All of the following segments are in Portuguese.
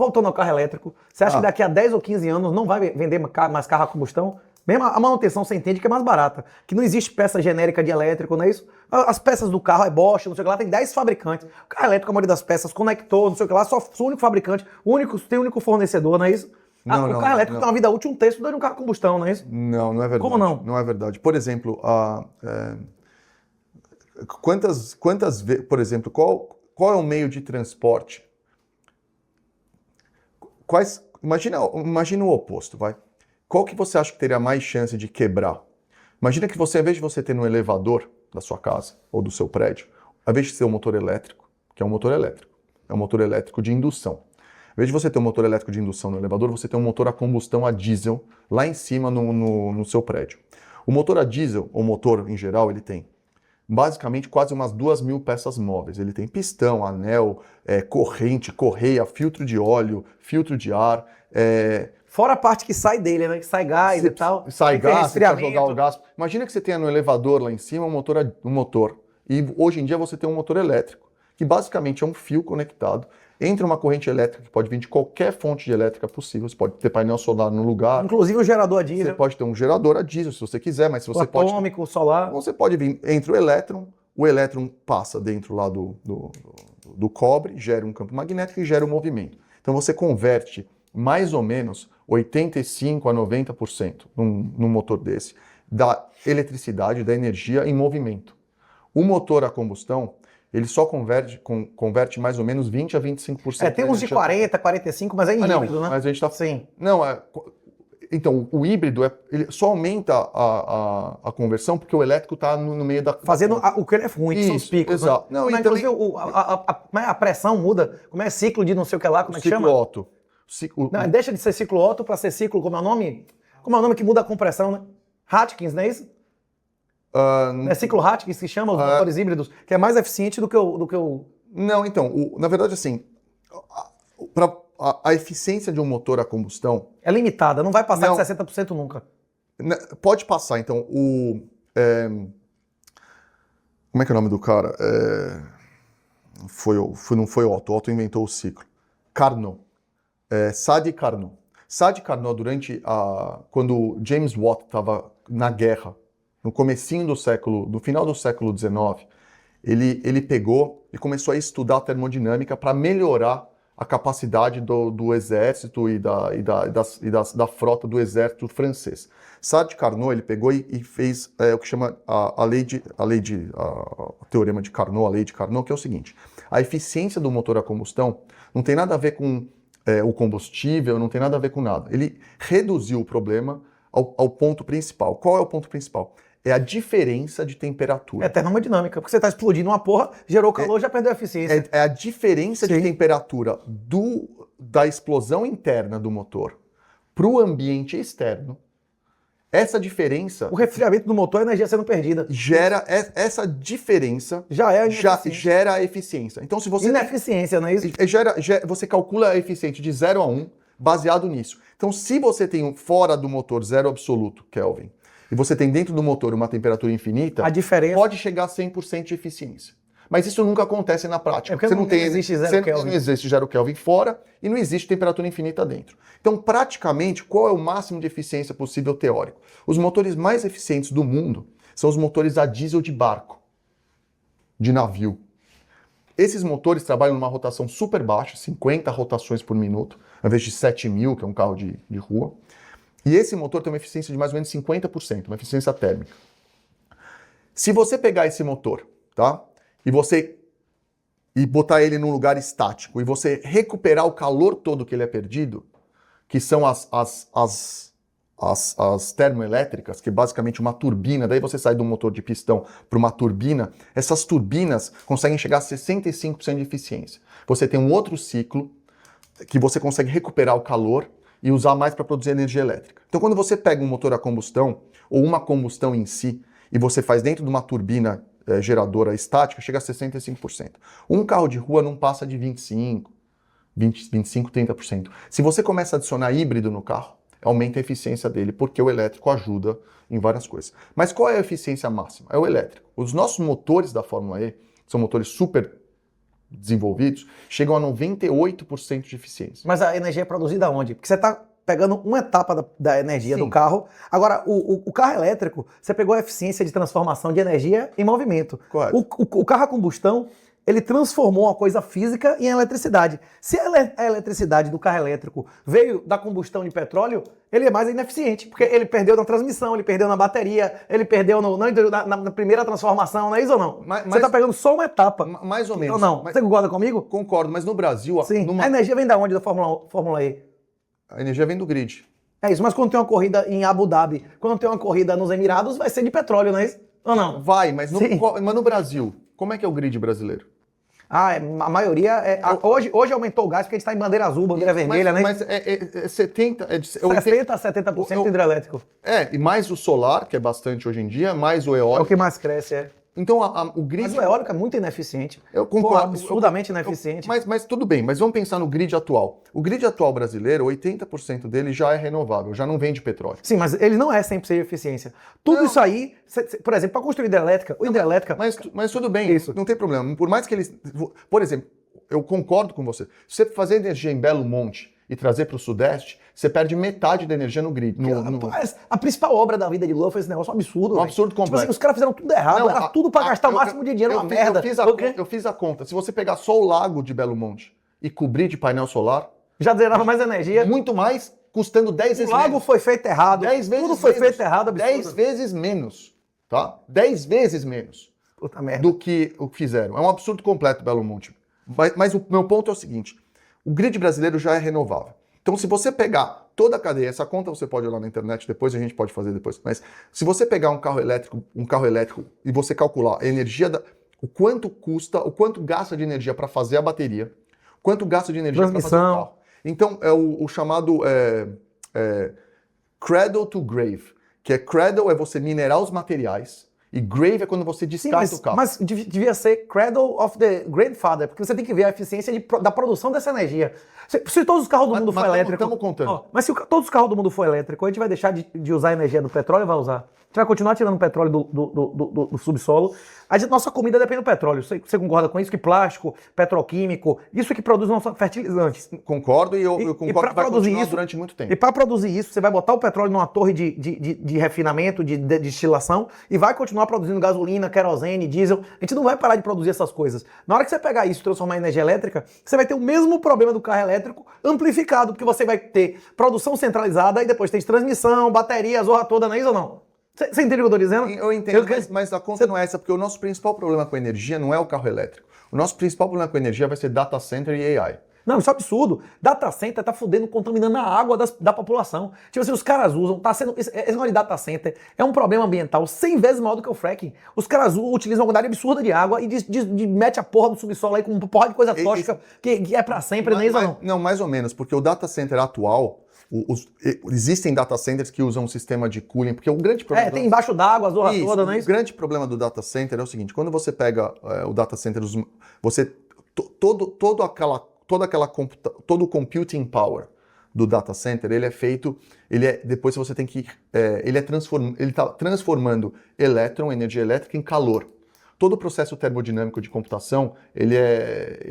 voltando ao carro elétrico, você acha que daqui a 10 ou 15 anos não vai vender mais carro a combustão? Mesmo a manutenção você entende que é mais barata, que não existe peça genérica de elétrico, não é isso? As peças do carro é Bosch, não sei o que lá, tem 10 fabricantes. O carro elétrico, a maioria das peças, conector, não sei o que lá, só o único fabricante, tem o único fornecedor, não é isso? O carro elétrico tem uma vida útil, um terço de um carro a combustão, não é isso? Não é verdade. Como não? Não é verdade. Por exemplo, por exemplo, qual é o meio de transporte? Imagina o oposto, vai. Qual que você acha que teria mais chance de quebrar? Imagina que você, ao invés de você ter no elevador da sua casa ou do seu prédio, ao invés de ser um motor elétrico, que é um motor elétrico de indução. Ao invés de você ter um motor elétrico de indução no elevador, você tem um motor a combustão a diesel lá em cima no seu prédio. O motor a diesel, ou motor em geral, ele tem basicamente quase umas 2.000 peças móveis. Ele tem pistão, anel, corrente, correia, filtro de óleo, filtro de ar. Fora a parte que sai dele, né? Que sai gás e tal. Sai gás, você precisa jogar o gás. Imagina que você tenha no elevador lá em cima um motor. E hoje em dia você tem um motor elétrico, que basicamente é um fio conectado. Entra uma corrente elétrica que pode vir de qualquer fonte de elétrica possível. Você pode ter painel solar no lugar. Inclusive um gerador a diesel. Você pode ter um gerador a diesel, se você quiser, mas se você pode... atômico, solar. Você pode vir entre o elétron passa dentro lá do cobre, gera um campo magnético e gera um movimento. Então você converte mais ou menos 85% a 90% num motor desse, da eletricidade, da energia em movimento. O motor a combustão, ele só converte mais ou menos 20% a 25%. Tem uns de 40%, 45%, mas é em híbrido, né? Mas a gente está... Sim. Não, então, o híbrido ele só aumenta a conversão porque o elétrico está no meio da... Fazendo o que ele é ruim, que são os picos. Exato. Né? Não, inclusive, a pressão muda, como é ciclo de não sei o que lá, como é que chama? Ciclo Otto. Não, deixa de ser ciclo Otto para ser ciclo, como é o nome? Como é o nome que muda a compressão, né? Hatkins, não é isso? É ciclo Hatkins que chama os motores híbridos, que é mais eficiente do que o... Não, então, na verdade, assim, a eficiência de um motor a combustão... É limitada, não vai passar de 60% nunca. Pode passar, então, como é que é o nome do cara? Não foi Otto, Otto inventou o ciclo. Carnot. Sadi Carnot. Sadi Carnot, quando James Watt estava na guerra, no final do século XIX, ele pegou e começou a estudar termodinâmica para melhorar a capacidade do exército e da frota do exército francês. Sadi Carnot, ele pegou e fez o que chama a teorema de Carnot, a lei de Carnot, que é o seguinte: a eficiência do motor a combustão não tem nada a ver com o combustível, não tem nada a ver com nada. Ele reduziu o problema ao ponto principal. Qual é o ponto principal? É a diferença de temperatura. É termodinâmica, porque você está explodindo uma porra, gerou calor, já perdeu a eficiência. É a diferença de temperatura da explosão interna do motor para o ambiente externo. Essa diferença... O resfriamento do motor, a energia sendo perdida. Essa diferença já gera a eficiência. Então, se você... Ineficiência, não é isso? Você calcula a eficiência de 0 a 1 baseado nisso. Então, se você tem fora do motor zero absoluto, Kelvin, e você tem dentro do motor uma temperatura infinita, a diferença pode chegar a 100% de eficiência. Mas isso nunca acontece na prática. Porque não existe zero Kelvin. Não existe zero Kelvin fora e não existe temperatura infinita dentro. Então, praticamente, qual é o máximo de eficiência possível teórico? Os motores mais eficientes do mundo são os motores a diesel de barco, de navio. Esses motores trabalham numa rotação super baixa, 50 rotações por minuto, ao invés de 7.000, que é um carro de rua. E esse motor tem uma eficiência de mais ou menos 50%, uma eficiência térmica. Se você pegar esse motor, tá? E botar ele num lugar estático, e você recuperar o calor todo que ele é perdido, que são as termoelétricas, que é basicamente uma turbina, daí você sai do motor de pistão para uma turbina, essas turbinas conseguem chegar a 65% de eficiência. Você tem um outro ciclo que você consegue recuperar o calor e usar mais para produzir energia elétrica. Então, quando você pega um motor a combustão, ou uma combustão em si, e você faz dentro de uma turbina geradora estática, chega a 65%. Um carro de rua não passa de 25%, 30%. Se você começa a adicionar híbrido no carro, aumenta a eficiência dele, porque o elétrico ajuda em várias coisas. Mas qual é a eficiência máxima? É o elétrico. Os nossos motores da Fórmula E são motores super desenvolvidos chegam a 98% de eficiência. Mas a energia é produzida onde? Porque você está pegando uma etapa da energia Sim. do carro. Agora, o carro elétrico, você pegou a eficiência de transformação de energia em movimento. Correto. O carro a combustão, ele transformou uma coisa física em eletricidade. Se a eletricidade do carro elétrico veio da combustão de petróleo, ele é mais ineficiente, porque ele perdeu na transmissão, ele perdeu na bateria, ele perdeu na primeira transformação, não é isso ou não? Você está pegando só uma etapa. Mais ou menos. Ou não? Mas, você concorda comigo? concordo, mas no Brasil... Sim. A energia vem da onde da Fórmula E? A energia vem do grid. É isso, mas quando tem uma corrida em Abu Dhabi, quando tem uma corrida nos Emirados, vai ser de petróleo, não é isso? Ou não? Vai, mas no Brasil, como é que é o grid brasileiro? A maioria é... Hoje aumentou o gás porque a gente está em bandeira azul, bandeira vermelha, né? Mas é 70... 60% a 70% hidrelétrico. E mais o solar, que é bastante hoje em dia, mais o eólico. É o que mais cresce, é. Então o grid... Mas o eólico é muito ineficiente. Eu concordo. Absurdamente ineficiente. Mas tudo bem, mas vamos pensar no grid atual. O grid atual brasileiro, 80% dele já é renovável, já não vem de petróleo. Sim, mas ele não é 100% de eficiência. Tudo isso aí, por exemplo, para construir hidrelétrica, Mas tudo bem, isso. Não tem problema. Por mais que eles... Por exemplo, eu concordo com você. Se você fazer energia em Belo Monte e trazer para o Sudeste, você perde metade da energia no grid. A principal obra da vida de Lula foi esse negócio absurdo. Um absurdo completo. Tipo assim, os caras fizeram tudo errado, era tudo para gastar o máximo de dinheiro, uma merda. Eu fiz a conta. Se você pegar só o lago de Belo Monte e cobrir de painel solar... Já gerava mais energia. Muito mais, custando 10 vezes menos. O lago foi feito errado. 10 vezes tudo foi menos. feito errado, absurdo. 10 vezes menos, tá? 10 vezes menos Puta merda. do que o que fizeram. É um absurdo completo Belo Monte. Mas o meu ponto é o seguinte, o grid brasileiro já é renovável. Então, se você pegar toda a cadeia, essa conta você pode olhar na internet depois, a gente pode fazer depois, mas se você pegar um carro elétrico e você calcular a energia, o quanto custa, o quanto gasta de energia para fazer a bateria, quanto gasta de energia para fazer o carro. Então, é o chamado cradle to grave, que cradle é você minerar os materiais, e grave é quando você descarta o carro. Mas devia ser cradle of the grandfather, porque você tem que ver a eficiência da produção dessa energia. Se todos os carros do mundo for elétrico... Estamos contando. Mas se todos os carros do mundo for elétrico, a gente vai deixar de usar a energia do petróleo ou vai usar? A gente vai continuar tirando petróleo do subsolo. Nossa comida depende do petróleo. Você concorda com isso? Que plástico, petroquímico, isso é que produz nossos fertilizantes. Concordo e eu concordo que vai continuar isso, durante muito tempo. E para produzir isso, você vai botar o petróleo numa torre de refinamento, de destilação, e vai continuar produzindo gasolina, querosene, diesel. A gente não vai parar de produzir essas coisas. Na hora que você pegar isso e transformar em energia elétrica, você vai ter o mesmo problema do carro elétrico amplificado, porque você vai ter produção centralizada e depois tem transmissão, bateria, a zorra toda, não é isso ou não? Você entende o que eu estou dizendo? Eu entendo, mas a conta não é essa, porque o nosso principal problema com energia não é o carro elétrico. O nosso principal problema com energia vai ser data center e AI. Não, isso é absurdo. Data center tá fudendo, contaminando a água da população. Tipo assim, os caras usam, esse negócio de data center é um problema ambiental 100 vezes maior do que o fracking. Os caras utilizam uma quantidade absurda de água e mete a porra do subsolo aí com uma porra de coisa tóxica que é pra sempre, não é isso não? Não, mais ou menos, porque o data center atual... existem data centers que usam um sistema de cooling, porque o grande problema... tem embaixo d'água, a zorra toda, não é isso? O grande problema do data center é o seguinte, quando você pega o data center, todo o computing power do data center, ele é feito, depois você tem que... ele está transformando energia elétrica em calor. Todo o processo termodinâmico de computação, ele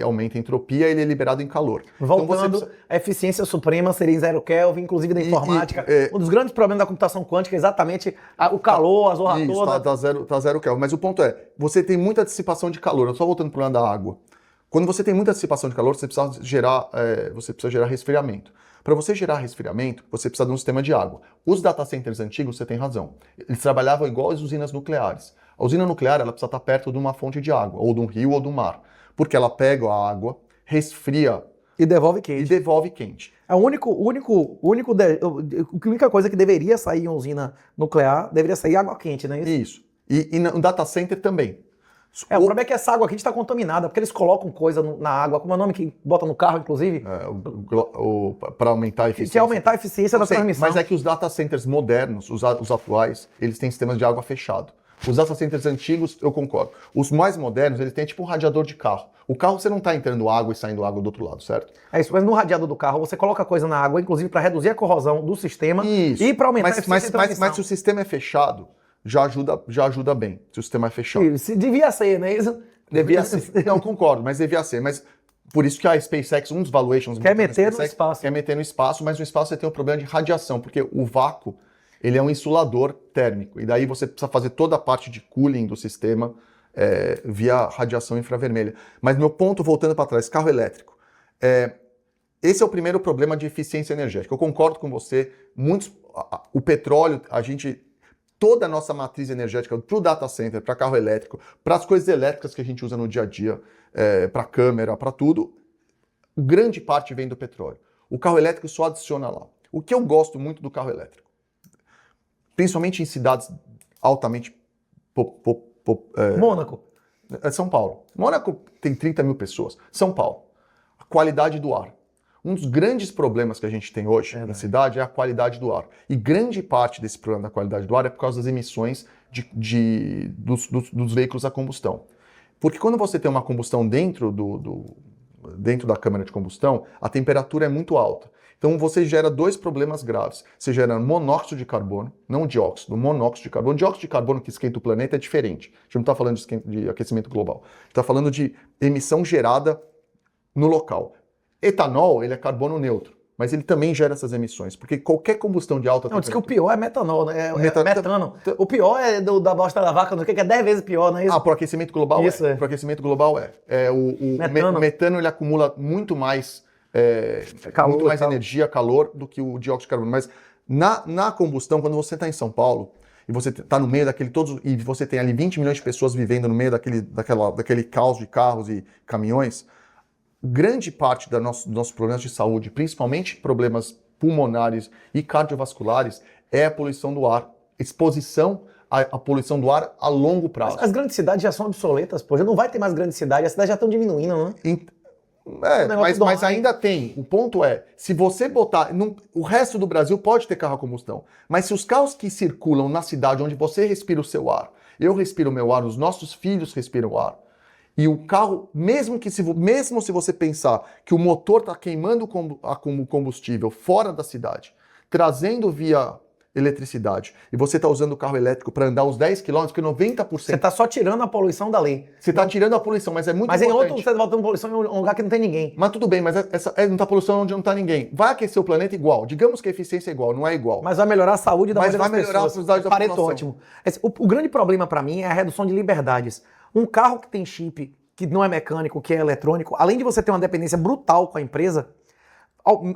aumenta a entropia, ele é liberado em calor. Voltando, então a eficiência suprema seria em 0 Kelvin, inclusive da informática. Um dos grandes problemas da computação quântica é exatamente o calor, a zorra toda. Tá zero Kelvin. Mas o ponto é, você tem muita dissipação de calor. Só voltando para o problema da água. Quando você tem muita dissipação de calor, você precisa gerar resfriamento. Para você gerar resfriamento, você precisa de um sistema de água. Os data centers antigos, você tem razão. Eles trabalhavam igual as usinas nucleares. A usina nuclear ela precisa estar perto de uma fonte de água, ou de um rio ou do mar. Porque ela pega a água, resfria e devolve quente. A única coisa que deveria sair em usina nuclear deveria sair água quente, não é isso? Isso. E no data center também. O problema é que essa água aqui está contaminada, porque eles colocam coisa na água, como é o nome que bota no carro, inclusive? Para aumentar a eficiência. Que aumentar a eficiência da transmissão. Mas é que os data centers modernos, os atuais, eles têm sistemas de água fechado. Os data centers antigos, eu concordo. Os mais modernos, eles têm tipo um radiador de carro. O carro você não está entrando água e saindo água do outro lado, certo? É isso, mas no radiador do carro você coloca coisa na água, inclusive para reduzir a corrosão do sistema e para aumentar a eficiência da transmissão. Mas se o sistema é fechado, já ajuda bem, se o sistema é fechado. Devia ser, né? Devia ser. Não, concordo, mas devia ser. Mas por isso que a SpaceX, um dos valuations... Quer meter no espaço. Quer meter no espaço, mas no espaço você tem um problema de radiação, porque o vácuo, ele é um insulador térmico. E daí você precisa fazer toda a parte de cooling do sistema via radiação infravermelha. Mas meu ponto, voltando para trás, carro elétrico. Esse é o primeiro problema de eficiência energética. Eu concordo com você. O petróleo, toda a nossa matriz energética para o data center, para carro elétrico, para as coisas elétricas que a gente usa no dia a dia, para câmera, para tudo, grande parte vem do petróleo. O carro elétrico só adiciona lá. O que eu gosto muito do carro elétrico, principalmente em cidades altamente... Mônaco. São Paulo. Mônaco tem 30 mil pessoas. São Paulo. A qualidade do ar. Um dos grandes problemas que a gente tem hoje na cidade é a qualidade do ar. E grande parte desse problema da qualidade do ar é por causa das emissões dos veículos a combustão. Porque quando você tem uma combustão dentro da câmara de combustão, a temperatura é muito alta. Então você gera dois problemas graves. Você gera monóxido de carbono, não dióxido, monóxido de carbono. Dióxido de carbono que esquenta o planeta é diferente. A gente não está falando de aquecimento global. Está falando de emissão gerada no local. Etanol, ele é carbono neutro, mas ele também gera essas emissões, porque qualquer combustão de alta temperatura... Não, diz que o pior é metanol, né? Metano. O pior é da bosta da vaca, não sei o que é 10 vezes pior, não é isso? Pro aquecimento global isso Pro aquecimento global o metano ele acumula muito mais, muito mais energia, calor, do que o dióxido de carbono. Mas na combustão, quando você está em São Paulo, e você está no meio e você tem ali 20 milhões de pessoas vivendo no meio daquele caos de carros e caminhões, grande parte dos nossos problemas de saúde, principalmente problemas pulmonares e cardiovasculares, é a poluição do ar, exposição à poluição do ar a longo prazo. As grandes cidades já são obsoletas, pô, já não vai ter mais grandes cidades, as cidades já estão diminuindo, né? Mas ainda tem. O ponto é, se você botar... o resto do Brasil pode ter carro a combustão, mas se os carros que circulam na cidade onde você respira o seu ar, eu respiro o meu ar, os nossos filhos respiram o ar, e o carro, mesmo se você pensar que o motor está queimando o combustível fora da cidade, trazendo via eletricidade, e você está usando o carro elétrico para andar uns 10 km, porque 90%... Você está só tirando a poluição da lei. Você está tirando a poluição, mas é muito importante. Mas em outro você está botando poluição em um lugar que não tem ninguém. Mas tudo bem, mas não está poluição onde não está ninguém. Vai aquecer o planeta igual. Digamos que a eficiência é igual, não é igual. Mas vai melhorar a saúde da maioria das pessoas. Mas vai melhorar a saúde da população. Ótimo. O grande problema para mim é a redução de liberdades. Um carro que tem chip, que não é mecânico, que é eletrônico, além de você ter uma dependência brutal com a empresa,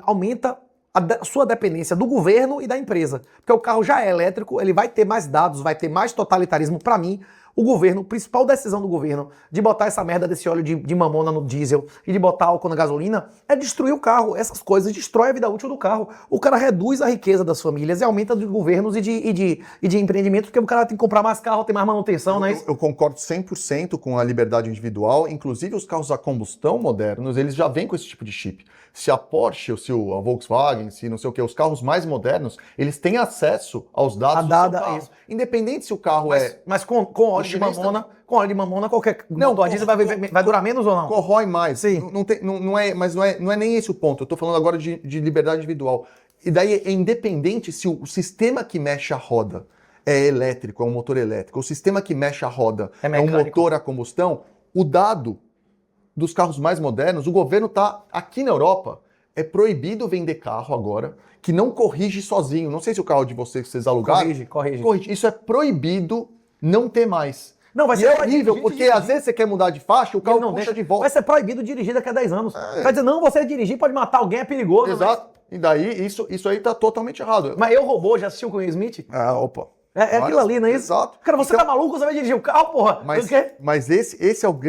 aumenta a sua dependência do governo e da empresa. Porque o carro já é elétrico, ele vai ter mais dados, vai ter mais totalitarismo. Para mim, o governo, a principal decisão do governo de botar essa merda desse óleo de mamona no diesel e de botar álcool na gasolina é destruir o carro. Essas coisas destroem a vida útil do carro. O cara reduz a riqueza das famílias e aumenta de governos e de empreendimentos, porque o cara tem que comprar mais carro, tem mais manutenção, não é isso? Eu concordo 100% com a liberdade individual. Inclusive, os carros a combustão modernos, eles já vêm com esse tipo de chip. Se a Porsche, ou se a Volkswagen, se não sei o que, os carros mais modernos, eles têm acesso aos dados do seu carro. Isso. Independente se o carro Mas com óleo de mamona, com óleo de mamona, qualquer motor a diesel vai durar menos ou não? Corrói mais. Sim. Mas não é nem esse o ponto. Eu estou falando agora de liberdade individual. E daí é independente se o sistema que mexe a roda é elétrico, é um motor elétrico, o sistema que mexe a roda é um motor a combustão, o dado dos carros mais modernos, o governo está, aqui na Europa, é proibido vender carro agora que não corrige sozinho. Não sei se o carro de vocês alugaram. Corrige. Isso é proibido não ter mais. Não, vai ser horrível, porque às vezes você quer mudar de faixa, o carro não puxa de volta. Vai ser proibido dirigir daqui a 10 anos. Vai dizer, não, você dirigir pode matar alguém, é perigoso. Exato. E daí, isso aí tá totalmente errado. Mas Eu, Robô, já assistiu com o Will Smith? Opa. É aquilo ali, não é isso? Exato. Cara, você tá maluco? Você vai dirigir o carro, porra? Mas esse é o...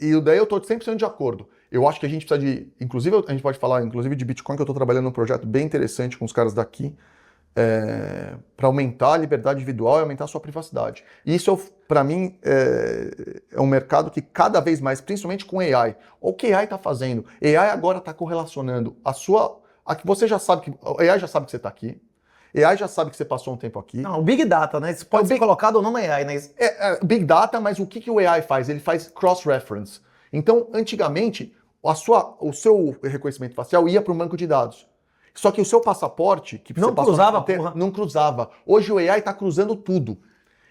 E daí eu tô 100% de acordo. Eu acho que a gente precisa de... Inclusive, a gente pode falar de Bitcoin, que eu tô trabalhando num projeto bem interessante com os caras daqui, para aumentar a liberdade individual e aumentar a sua privacidade. E isso, para mim, é um mercado que cada vez mais, principalmente com AI, o que AI está fazendo? AI agora está correlacionando você já sabe que... AI já sabe que você está aqui. AI já sabe que você passou um tempo aqui. Não, o Big Data, né? Isso pode ser colocado ou não na AI, né? Big Data, mas o que o AI faz? Ele faz cross-reference. Então, antigamente, o seu reconhecimento facial ia para um banco de dados. Só que o seu passaporte, que não você cruzava, porra. Não cruzava. Hoje o AI está cruzando tudo.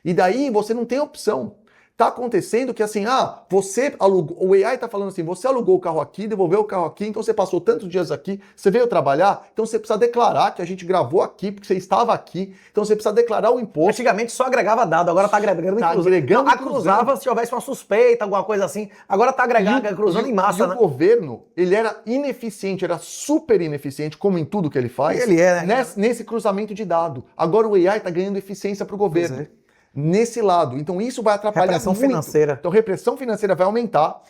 E daí você não tem opção. Tá acontecendo que assim, você alugou, o AI tá falando assim, você alugou o carro aqui, devolveu o carro aqui, então você passou tantos dias aqui, você veio trabalhar, então você precisa declarar que a gente gravou aqui, porque você estava aqui, então você precisa declarar o imposto. Antigamente só agregava dado, agora tá agregando Tá cruzando. agregando Não, e cruzava se houvesse uma suspeita, alguma coisa assim. Agora tá agregando, cruzando em massa, e né? o governo, ele era ineficiente, era super ineficiente, como em tudo que ele faz, Ele é, né? nesse cruzamento de dado. Agora o AI tá ganhando eficiência para o governo. Pois é. Nesse lado. Então isso vai atrapalhar Repressão muito. financeira. Então repressão financeira vai aumentar,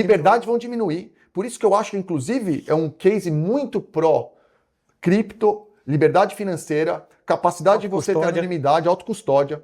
Liberdades vão diminuir. Por isso que eu acho que, inclusive, é um case muito pró-cripto, liberdade financeira, capacidade de você ter Autocustódia. anonimidade, autocustódia.